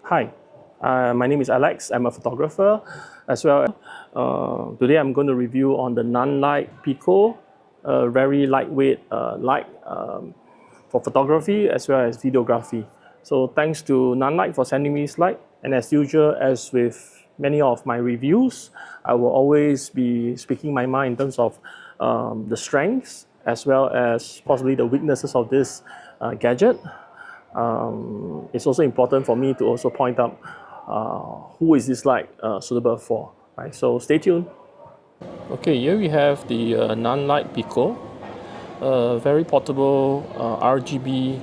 Hi, my name is Alex. I'm a photographer as well. Today I'm going to review on the Nanlite Pico, a very lightweight light for photography as well as videography. So thanks to Nanlite for sending me this light. And as usual, as with many of my reviews, I will always be speaking my mind in terms of the strengths as well as possibly the weaknesses of this gadget. It's also important for me to also point out who is this light suitable for, right? So stay tuned. Okay, here we have the Nanlite Pico, a very portable RGB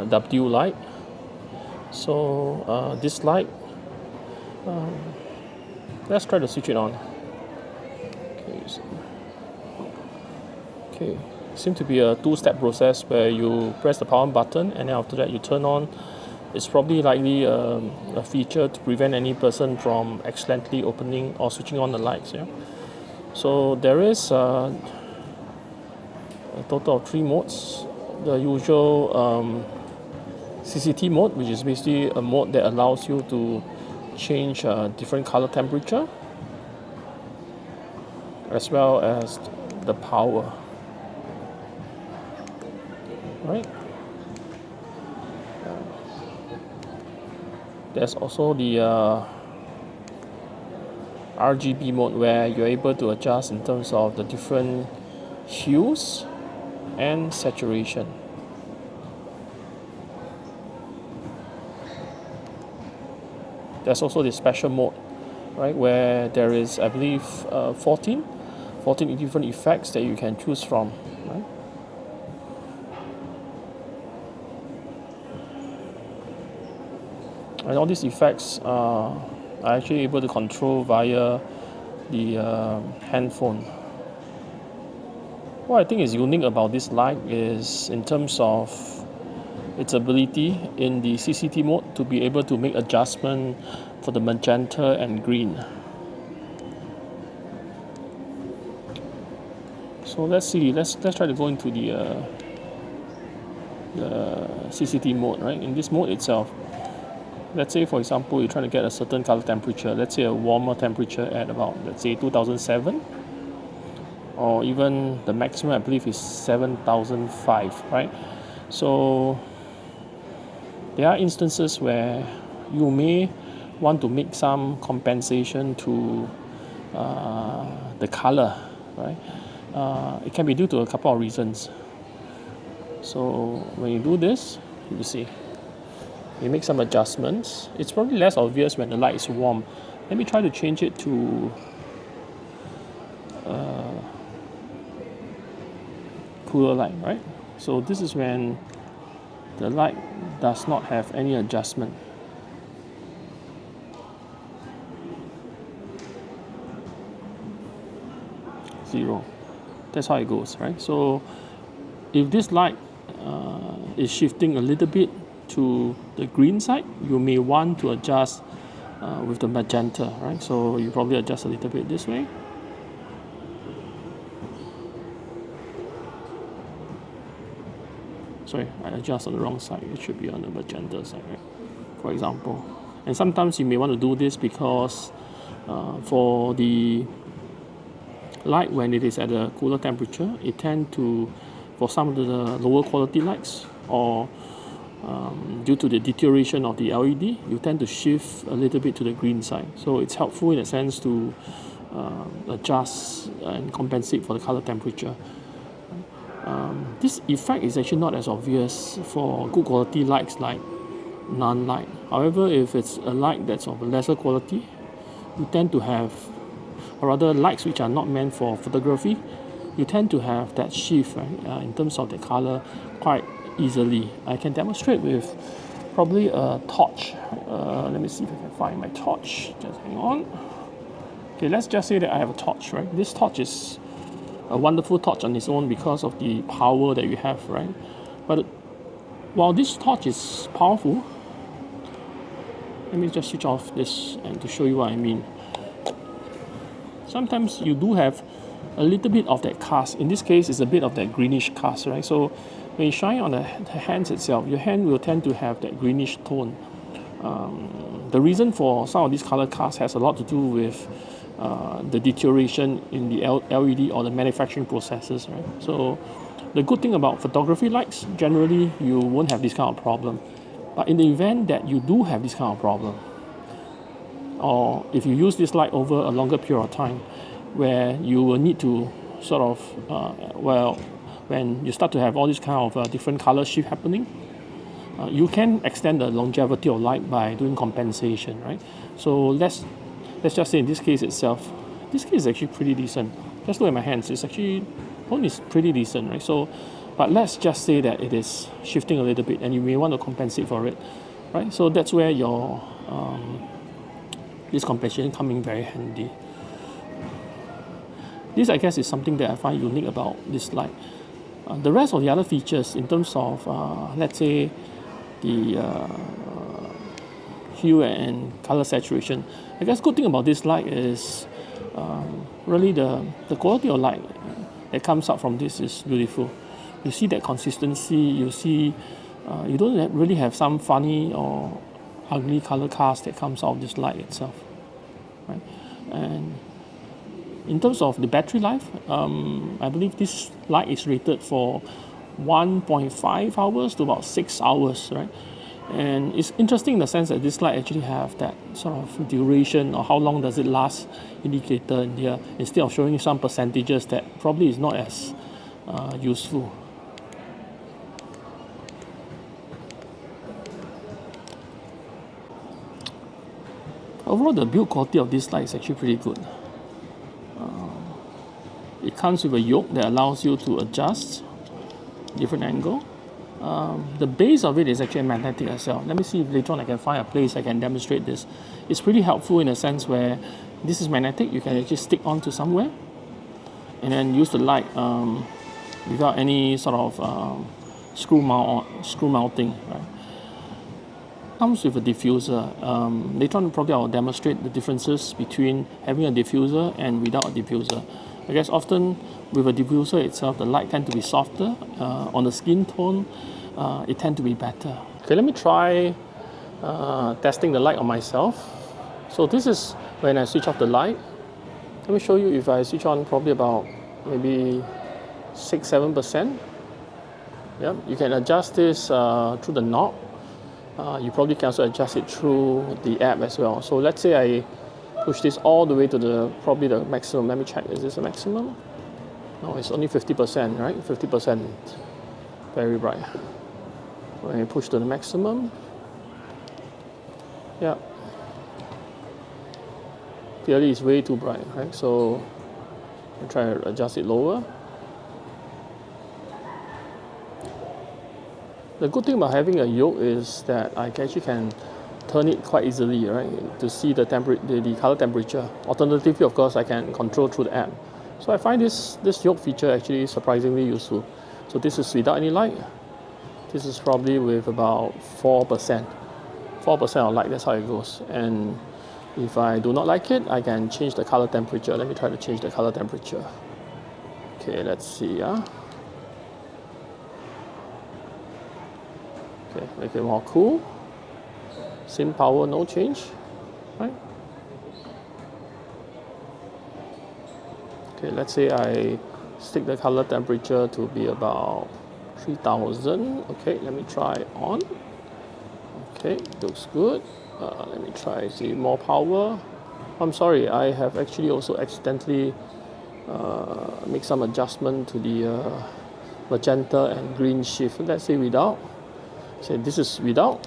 W light. So this light, let's try to switch it on. Okay, seems to be a two-step process where you press the power button and then after that you turn on. It's probably likely a feature to prevent any person from accidentally opening or switching on the lights. Yeah. So there is a total of 3 modes. The usual CCT mode, which is basically a mode that allows you to change different color temperature as well as the power. Right. There's also the RGB mode where you're able to adjust in terms of the different hues and saturation. There's also the special mode, right, where there is, I believe, 14 different effects that you can choose from. Right? And all these effects are actually able to control via the handphone. What I think is unique about this light is in terms of its ability in the CCT mode to be able to make adjustment for the magenta and green. So let's see. Let's try to go into the CCT mode. Right, in this mode itself. Let's say, for example, you're trying to get a certain color temperature, let's say a warmer temperature at about, let's say, 2007, or even the maximum, I believe, is 7005, right? So there are instances where you may want to make some compensation to the color, right? It can be due to a couple of reasons. So when you do this, you see, you make some adjustments. It's probably less obvious when the light is warm. Let me try to change it to cooler light, right? So this is when the light does not have any adjustment. Zero. That's how it goes, right? So if this light is shifting a little bit to the green side, you may want to adjust with the magenta, right? So you probably adjust a little bit this way. Sorry, I adjust on the wrong side. It should be on the magenta side, right? For example. And sometimes you may want to do this because for the light, when it is at a cooler temperature, it tends to, for some of the lower quality lights or due to the deterioration of the LED, you tend to shift a little bit to the green side. So it's helpful in a sense to adjust and compensate for the color temperature. This effect is actually not as obvious for good quality lights like Nanlite. However, if it's a light that's of a lesser quality, you tend to have, or rather lights which are not meant for photography, you tend to have that shift, right, in terms of the color quite easily. I can demonstrate with probably a torch. Let me see if I can find my torch. Just hang on. Okay, let's just say that I have a torch, right? This torch is a wonderful torch on its own because of the power that you have, right? But while this torch is powerful, let me just switch off this and to show you what I mean. Sometimes you do have a little bit of that cast. In this case, it's a bit of that greenish cast, right? So when you shine on the hands itself, your hand will tend to have that greenish tone. The reason for some of these color casts has a lot to do with the deterioration in the LED or the manufacturing processes, right? So the good thing about photography lights, generally you won't have this kind of problem. But in the event that you do have this kind of problem, or if you use this light over a longer period of time, where you will need to sort of, when you start to have all this kind of different color shift happening, you can extend the longevity of light by doing compensation, right? So let's just say in this case itself, this case is actually pretty decent. Just look at my hands, it's actually, phone is pretty decent, right? So, but let's just say that it is shifting a little bit and you may want to compensate for it, right? So that's where your this compensation coming very handy. This, I guess, is something that I find unique about this light. The rest of the other features in terms of, let's say, the hue and color saturation, I guess good thing about this light is really the quality of light that comes out from this is beautiful. You see that consistency, you see you don't really have some funny or ugly color cast that comes out of this light itself, right? And in terms of the battery life, I believe this light is rated for 1.5 hours to about 6 hours, right? And it's interesting in the sense that this light actually have that sort of duration or how long does it last indicator in here, instead of showing some percentages that probably is not as useful. Overall, the build quality of this light is actually pretty good. It comes with a yoke that allows you to adjust different angle. The base of it is actually magnetic as well. Let me see if later on I can find a place I can demonstrate this. It's pretty helpful in a sense where this is magnetic, you can actually stick onto somewhere and then use the light without any sort of screw mounting, right? Comes with a diffuser. Later on probably I'll demonstrate the differences between having a diffuser and without a diffuser. I guess often with a diffuser itself, the light tends to be softer. On the skin tone, it tends to be better. Okay, let me try testing the light on myself. So this is when I switch off the light. Let me show you if I switch on probably about maybe 6-7%. Yep, you can adjust this through the knob. You probably can also adjust it through the app as well. So let's say I push this all the way to probably the maximum. Let me check, is this a maximum? No, it's only 50%, right? 50%, very bright. When you push to the maximum, yeah, clearly it's way too bright, right? So I try to adjust it lower. The good thing about having a yoke is that I actually can turn it quite easily, right, to see the color temperature. Alternatively, of course, I can control through the app. So I find this yoke feature actually surprisingly useful. So this is without any light. This is probably with about 4%. 4% of light, that's how it goes. And if I do not like it, I can change the color temperature. Let me try to change the color temperature. Okay, let's see. Okay, make it more cool. Same power, no change, right? Okay, let's say I stick the color temperature to be about 3000. Okay, let me try on. Okay, looks good. Let me try, see more power. I'm sorry, I have actually also accidentally make some adjustment to the magenta and green shift. Let's say without. Say this is without.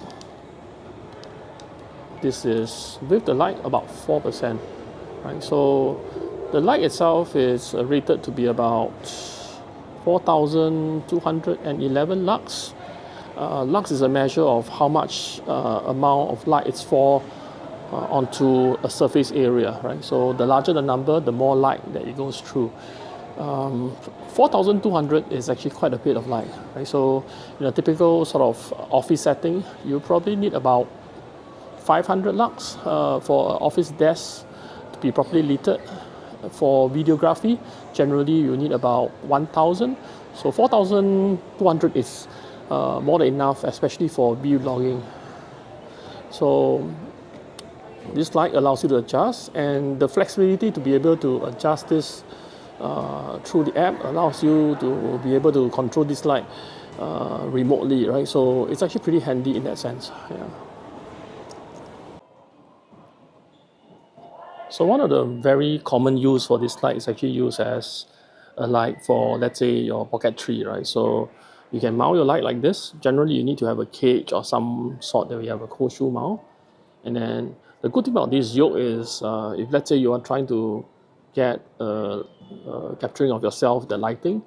This is with the light about 4%, right? So the light itself is rated to be about 4211 lux. Lux is a measure of how much amount of light it's fall onto a surface area, right? So the larger the number, the more light that it goes through. 4200 is actually quite a bit of light, right? So in a typical sort of office setting, you probably need about 500 lux for an office desk to be properly lit. For videography, generally you need about 1000. So 4200 is more than enough, especially for vlogging. So this light allows you to adjust, and the flexibility to be able to adjust this through the app allows you to be able to control this light remotely, right? So it's actually pretty handy in that sense. Yeah. So one of the very common use for this light is actually used as a light for, let's say, your pocket tree, right? So you can mount your light like this. Generally, you need to have a cage or some sort that we have a cold shoe mount. And then the good thing about this yoke is, if let's say you are trying to get capturing of yourself, the lighting,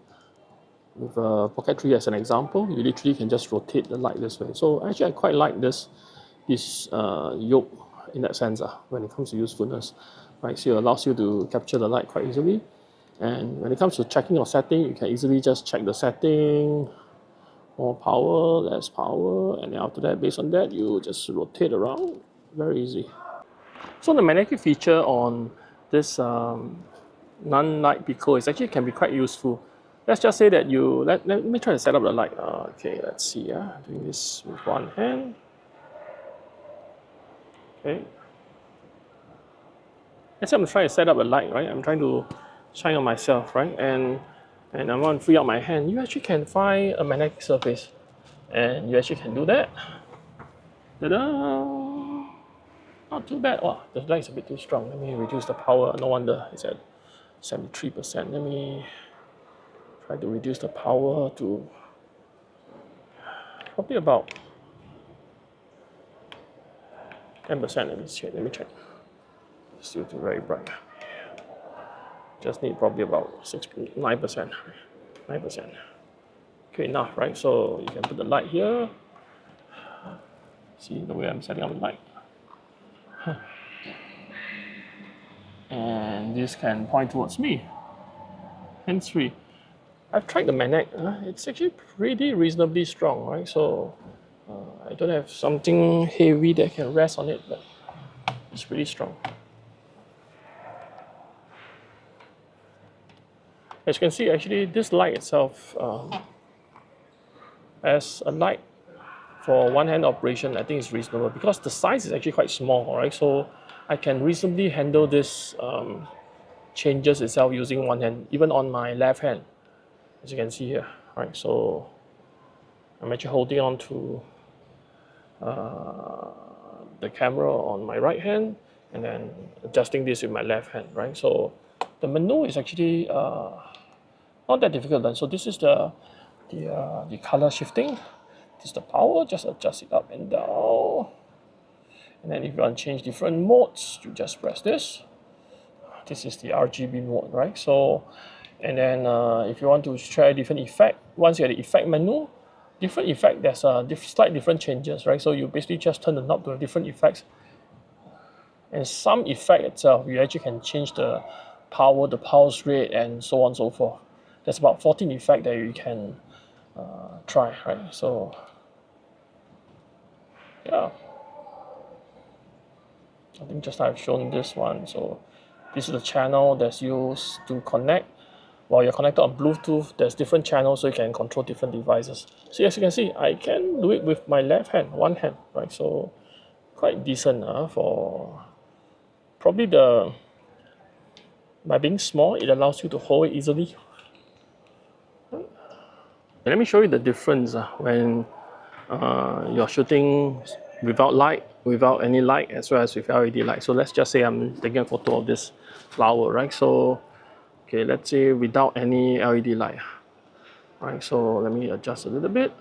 with a pocket tree as an example, you literally can just rotate the light this way. So actually, I quite like this yoke in that sense when it comes to usefulness, right? So it allows you to capture the light quite easily. And when it comes to checking or setting, you can easily just check the setting, more power, less power, and then after that, based on that, you just rotate around. Very easy. So the magnetic feature on this Nanlite Pico is actually can be quite useful. Let's just say that let me try to set up the light. Okay, let's see. Doing this with one hand. Okay. Let's say I'm trying to set up a light, right? I'm trying to shine on myself, right? And I want to free up my hand. You actually can find a magnetic surface, and you actually can do that. Ta-da! Not too bad. Oh, the light is a bit too strong. Let me reduce the power. No wonder it's at 73%. Let me try to reduce the power to probably about 10%. Let me check. Still too very bright. Just need probably about 9%. 9%. Okay, enough, right? So you can put the light here. See the way I'm setting up the light. And this can point towards me. Hands-free. I've tried the magnet. It's actually pretty reasonably strong, right? So I don't have something heavy that can rest on it, but it's pretty strong. As you can see, actually, this light itself, as a light for one-hand operation, I think it's reasonable because the size is actually quite small, right? So I can reasonably handle this changes itself using one hand, even on my left hand, as you can see here, right? So I'm actually holding on to the camera on my right hand and then adjusting this with my left hand, right? So the menu is actually not that difficult then. So this is the color shifting. This is the power, just adjust it up and down. And then if you want to change different modes, you just press this. This is the RGB mode, right? So, and then if you want to try different effect, once you have the effect menu, different effect, there's slight different changes, right? So you basically just turn the knob to different effects. And some effect itself, you actually can change the power, the pulse rate, and so on and so forth. There's about 14 effects that you can try, right? So, yeah. I think just I've shown this one. So this is the channel that's used to connect. While you're connected on Bluetooth, there's different channels so you can control different devices. So as you can see, I can do it with my left hand, one hand, right? So quite decent for probably by being small, it allows you to hold it easily. Let me show you the difference when you're shooting without light, without any light, as well as with LED light. So let's just say I'm taking a photo of this flower, right? So, okay, let's say without any LED light, right? So let me adjust a little bit.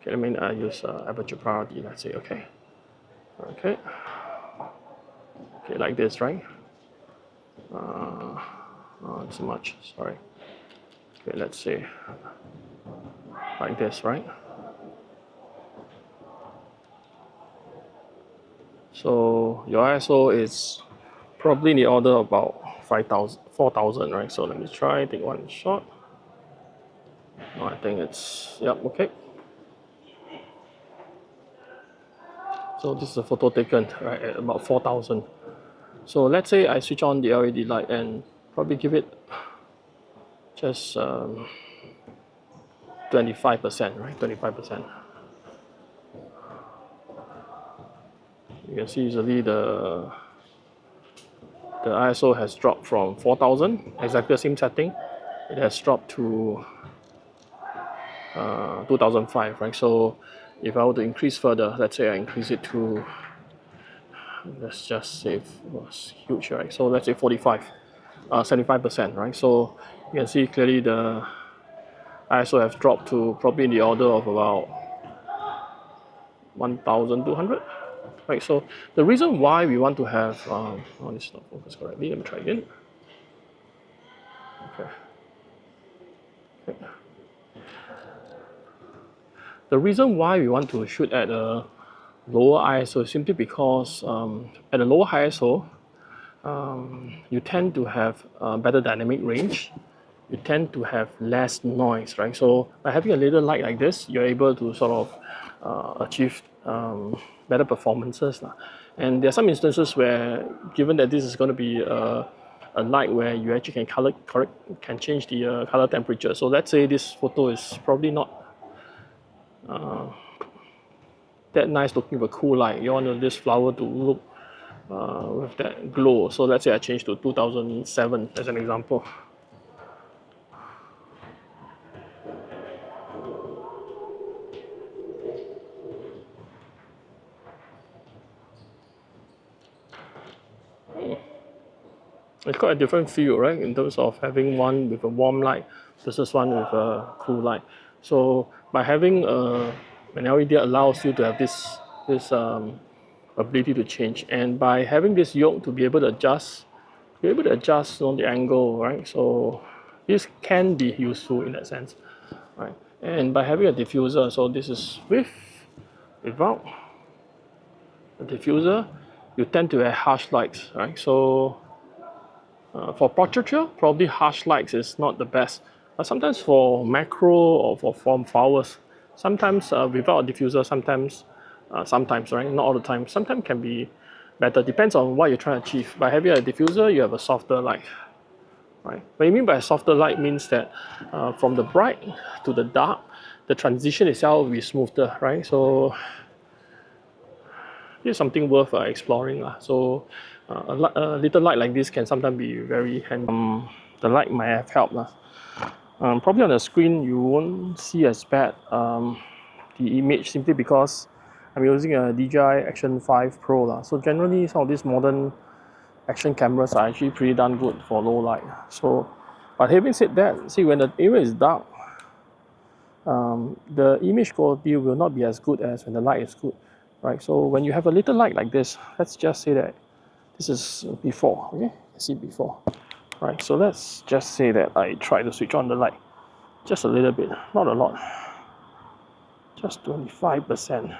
Okay, let me use aperture priority, let's say, okay. Okay, like this, right? Not so much, sorry. Okay, let's say like this, right? So your ISO is probably in the order of about 4,000, right? So let me try, take one shot. No, I think it's, yep, okay. So this is a photo taken, right, at about 4,000. So let's say I switch on the LED light and probably give it just 25%, right, 25%. You can see easily the ISO has dropped from 4000, exactly the same setting. It has dropped to 2005, right? So if I were to increase further, let's say I increase it to, let's just say it was huge, right? So let's say 45, 75%, right? So you can see clearly the ISO has dropped to probably in the order of about 1200, right? So the reason why we want to have, oh, it's not focused correctly. Let me try again. Okay. The reason why we want to shoot at a lower ISO is simply because at a lower ISO, you tend to have better dynamic range. You tend to have less noise, right? So by having a little light like this, you're able to sort of achieve better performances. And there are some instances where, given that this is going to be a light where you actually can change the color temperature. So let's say this photo is probably not that nice looking with a cool light. You want this flower to look with that glow. So let's say I change to 2007 as an example. It's quite a different feel, right? In terms of having one with a warm light versus one with a cool light. So by having an LED allows you to have this ability to change, and by having this yoke to be able to adjust, on the angle, right? So this can be useful in that sense, right? And by having a diffuser, so this is without a diffuser, you tend to have harsh lights, right? So for portraiture, probably harsh lights is not the best. But sometimes for macro or for form flowers, sometimes without a diffuser, sometimes, right? Not all the time. Sometimes can be better. Depends on what you're trying to achieve. By having a diffuser, you have a softer light, right? What you mean by a softer light means that from the bright to the dark, the transition itself will be smoother, right? So this is something worth exploring. So a little light like this can sometimes be very handy. The light might have helped. Probably on the screen you won't see as bad the image, simply because I'm using a DJI Action 5 Pro. So generally some of these modern action cameras are actually pretty darn good for low light. So, but having said that, see, when the area is dark, the image quality will not be as good as when the light is good, right? So when you have a little light like this, let's just say that this is before, okay? See before, right? So let's just say that I try to switch on the light just a little bit, not a lot, just 25%.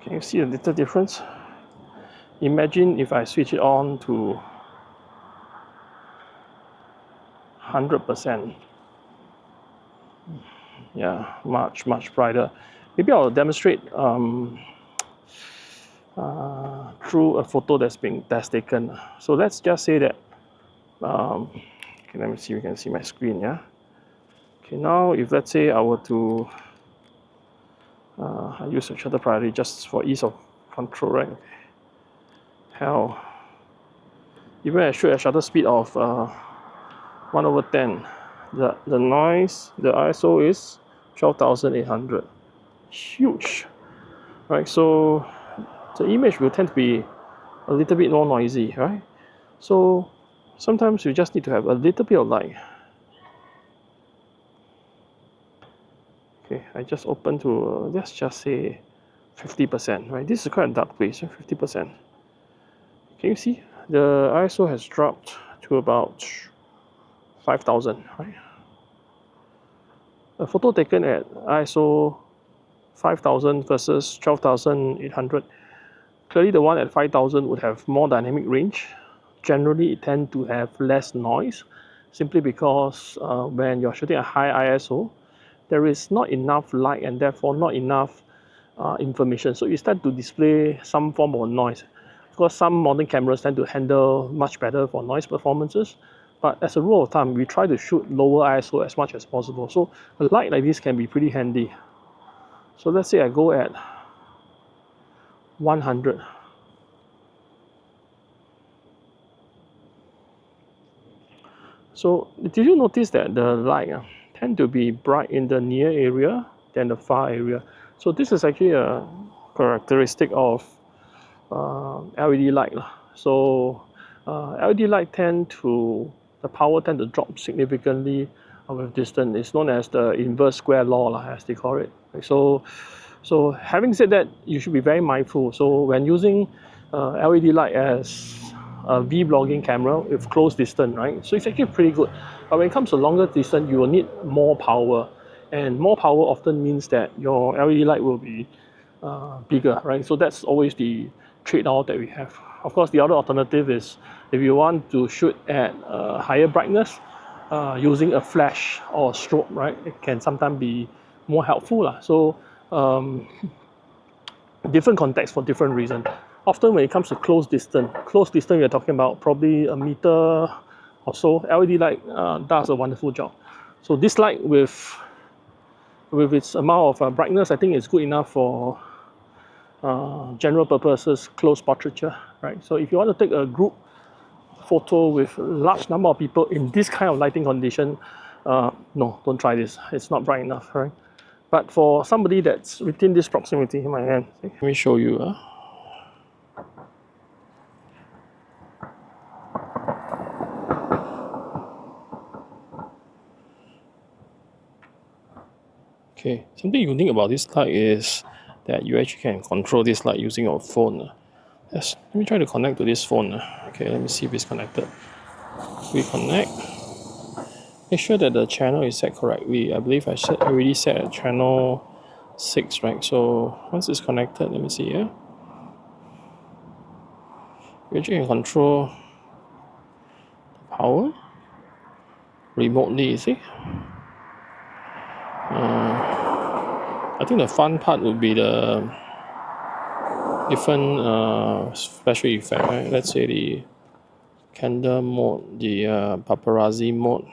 Can you see a little difference? Imagine if I switch it on to 100%. Yeah, much brighter. Maybe I'll demonstrate through a photo that's being taken. So let's just say that okay, let me see if you can see my screen. Yeah, okay, now if let's say I were to I use a shutter priority just for ease of control, right? Okay. Hell, even I shoot a shutter speed of 1/10, the noise, the ISO is 12,800. Huge, right? So the image will tend to be a little bit more noisy, right? So sometimes you just need to have a little bit of light. Okay, I just open to let's just say 50%, right? This is quite a dark place, 50%. Can you see the ISO has dropped to about 5,000, right? A photo taken at ISO 5,000 versus 12,800. Clearly the one at 5,000 would have more dynamic range. Generally it tends to have less noise, simply because when you're shooting a high ISO, there is not enough light and therefore not enough information. So you start to display some form of noise. Of course, some modern cameras tend to handle much better for noise performances, but as a rule of thumb, we try to shoot lower ISO as much as possible. So a light like this can be pretty handy. So let's say I go at 100. So did you notice that the light tend to be bright in the near area than the far area? So this is actually a characteristic of LED light. So LED light the power tend to drop significantly with distance. It's known as the inverse square law, as they call it. So having said that, you should be very mindful. So when using LED light as a vlogging camera with close distance, right? So it's actually pretty good. But when it comes to longer distance, you will need more power. And more power often means that your LED light will be bigger, right? So that's always the trade-off that we have. Of course, the other alternative is if you want to shoot at higher brightness, using a flash or a strobe, right? It can sometimes be more helpful. So different context for different reasons. Often when it comes to close distance we're talking about probably a meter or so. LED light does a wonderful job. So this light with its amount of brightness, I think it's good enough for general purposes, close portraiture, right? So if you want to take a group photo with a large number of people in this kind of lighting condition, no, don't try this. It's not bright enough, right? But for somebody that's within this proximity in my hand, let me show you. Okay, something unique about this light is that you actually can control this light using your phone. Yes, let me try to connect to this phone. Okay, let me see if it's connected. We connect. Make sure that the channel is set correctly. I believe I already set at channel 6, right? So once it's connected, let me see here. You actually can control the power remotely, you see. I think the fun part would be the different special effect, right? Let's say the candle mode, the paparazzi mode.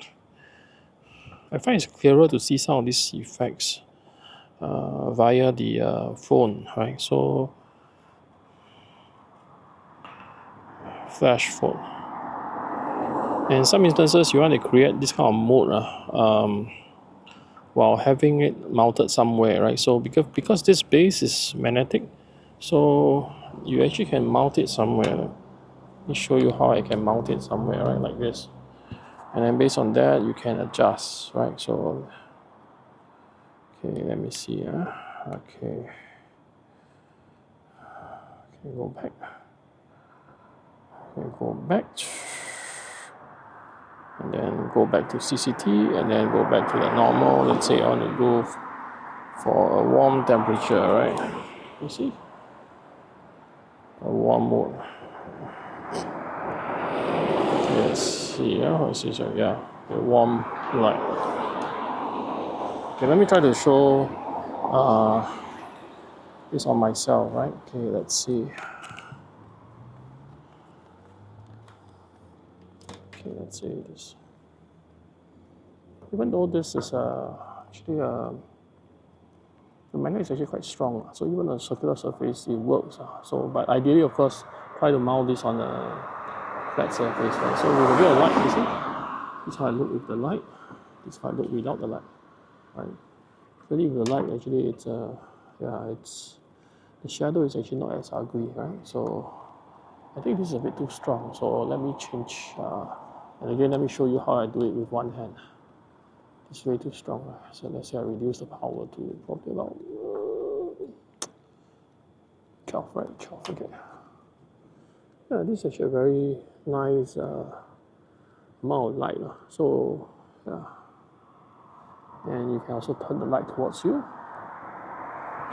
I find it's clearer to see some of these effects via the phone, right? So flash phone. And in some instances, you want to create this kind of mode while having it mounted somewhere, right? So because this base is magnetic, so you actually can mount it somewhere. Let me show you how I can mount it somewhere, right? Like this. And then based on that, you can adjust, right? So, okay, let me see. Okay, go back. Okay, go back. And then go back to CCT, and then go back to the normal. Let's say I want to go for a warm temperature, right? You see? A warm mode. Let's see, yeah, a warm light. Okay, let me try to show this on myself, right? Okay, let's see. Okay, let's see this. Even though this is actually the magnet is actually quite strong, so even on a circular surface it works. So, but ideally, of course, try to mount this on a flat surface, right? So with a bit of light, you see, this is how I look with the light. This is how I look without the light, right? Really, with the light, actually, it's the shadow is actually not as ugly, right? So I think this is a bit too strong. So let me change. And again, let me show you how I do it with one hand. It's way too strong. So let's say I reduce the power to probably about 12, right? 12, okay. Yeah, this is actually a very nice amount of light. So, yeah. And you can also turn the light towards you.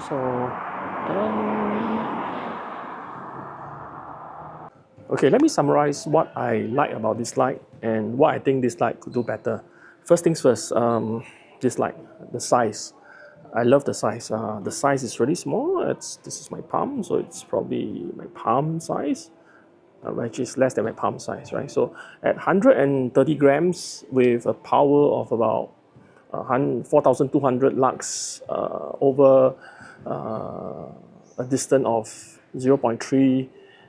So, okay, let me summarize what I like about this light and what I think this light could do better. First things first, this light, the size. I love the size. The size is really small. This is my palm, so it's probably my palm size, which is less than my palm size, right? So at 130 grams with a power of about 4,200 lux over a distance of 0.3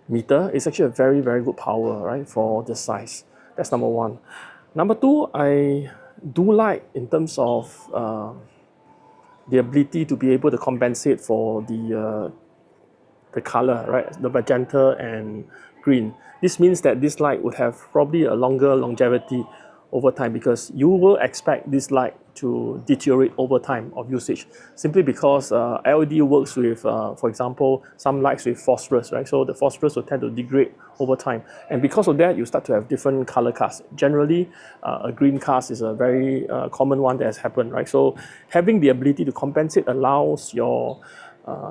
meter, it's actually a very, very good power, right, for this size. That's number one. Number two, I do like in terms of the ability to be able to compensate for the color, right, the magenta and green. This means that this light would have probably a longer longevity over time, because you will expect this light to deteriorate over time of usage, simply because LED works with, for example, some lights with phosphorus, right? So the phosphorus will tend to degrade over time, and because of that, you start to have different color casts. Generally, a green cast is a very common one that has happened, right? So having the ability to compensate allows your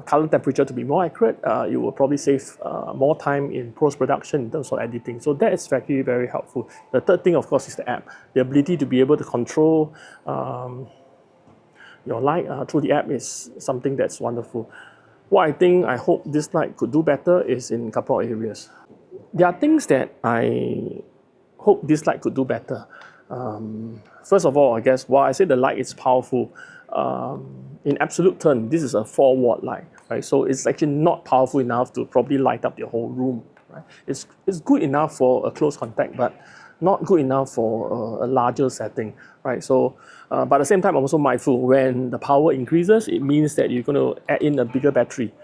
color temperature to be more accurate. You will probably save more time in post-production in terms of editing. So that is very, very helpful. The third thing, of course, is the app. The ability to be able to control your light through the app is something that's wonderful. What I hope this light could do better is in a couple of areas. There are things that I hope this light could do better. First of all, I guess, while I say the light is powerful, in absolute terms, this is a 4-watt light, right? So it's actually not powerful enough to probably light up your whole room, right? It's good enough for a close contact, but not good enough for a larger setting, right? So, but at the same time, I'm also mindful when the power increases, it means that you're going to add in a bigger battery.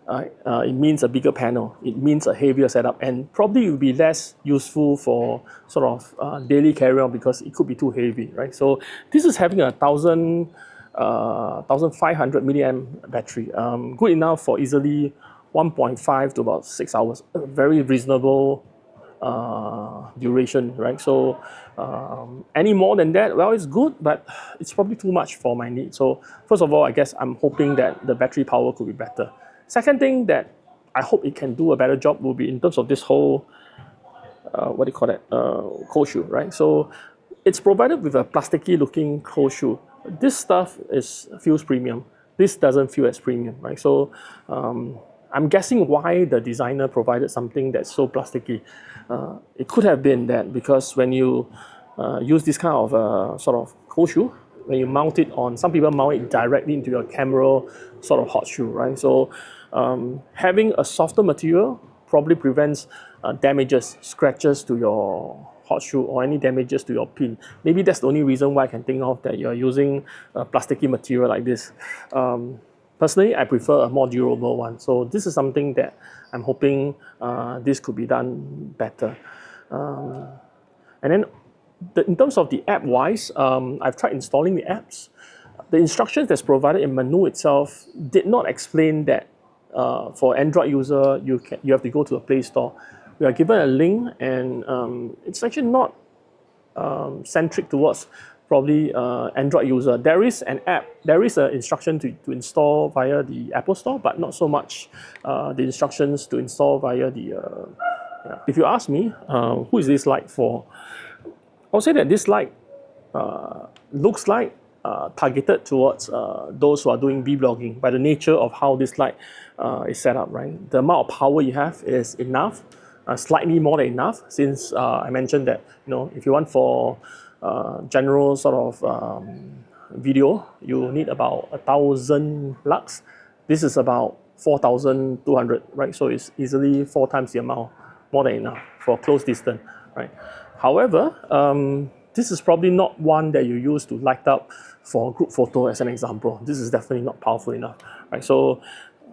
It means a bigger panel, it means a heavier setup, and probably it will be less useful for sort of daily carry-on because it could be too heavy, right? So this is having a 1500 milliamp battery, good enough for easily 1.5 to about 6 hours, a very reasonable duration, right? So any more than that, well, it's good, but it's probably too much for my needs. So first of all, I guess I'm hoping that the battery power could be better. Second thing that I hope it can do a better job will be in terms of this whole, what do you call it, cold shoe, right? So it's provided with a plasticky looking cold shoe. This stuff feels premium. This doesn't feel as premium, right? So I'm guessing why the designer provided something that's so plasticky. It could have been that because when you use this kind of sort of cold shoe, when you mount it on, some people mount it directly into your camera sort of hot shoe, right? So having a softer material probably prevents damages, scratches to your hot shoe or any damages to your pin. Maybe that's the only reason why I can think of that you're using a plasticky material like this. Personally, I prefer a more durable one. So this is something that I'm hoping this could be done better. And then in terms of the app-wise, I've tried installing the apps. The instructions that's provided in menu itself did not explain that for Android user, you have to go to a Play Store. We are given a link, and it's actually not centric towards probably Android user. There is an app, there is an instruction to install via the Apple Store, but not so much the instructions to install via the... If you ask me, who is this light for? I'll say that this light looks like targeted towards those who are doing vlogging by the nature of how this light is set up, right? The amount of power you have is enough, slightly more than enough, since I mentioned that, you know, if you want for general sort of video, you need about 1000 lux. This is about 4200, right? So it's easily 4 times the amount, more than enough for close distance, right? However, this is probably not one that you use to light up for group photo as an example. This is definitely not powerful enough, right? So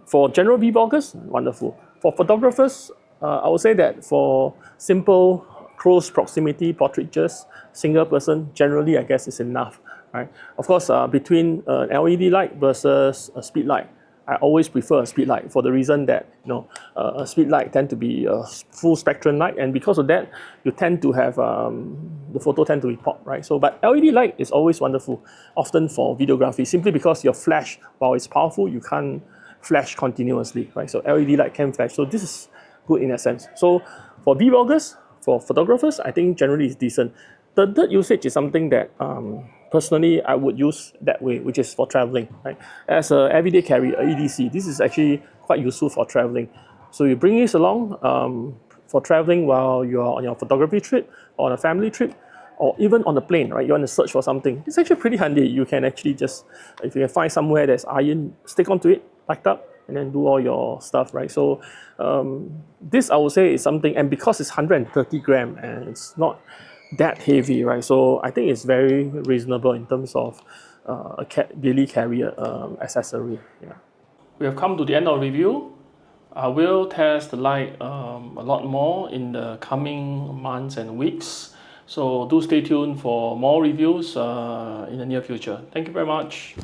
for general vloggers, wonderful. For photographers, I would say that for simple close proximity portraitures, single person, generally I guess is enough, right? Of course, between an LED light versus a speed light, I always prefer a speed light for the reason that, you know, a speed light tend to be a full spectrum light, and because of that, you tend to have the photo tend to be pop, right? So, but LED light is always wonderful, often for videography, simply because your flash, while it's powerful, you can't flash continuously, right? So LED light can flash, so this is good in that sense. So for vloggers, for photographers, I think generally it's decent. The third usage is something that personally I would use that way, which is for traveling, right? As an everyday carry, a EDC, this is actually quite useful for traveling. So you bring this along for traveling while you're on your photography trip, or on a family trip, or even on the plane, right? You want to search for something. It's actually pretty handy. You can actually just, if you can find somewhere there's iron, stick onto it, packed up and then do all your stuff, right? So this I would say is something, and because it's 130 gram and it's not that heavy, right? So I think it's very reasonable in terms of a daily carrier accessory. Yeah. We have come to the end of the review. I will test the light a lot more in the coming months and weeks. So do stay tuned for more reviews in the near future. Thank you very much.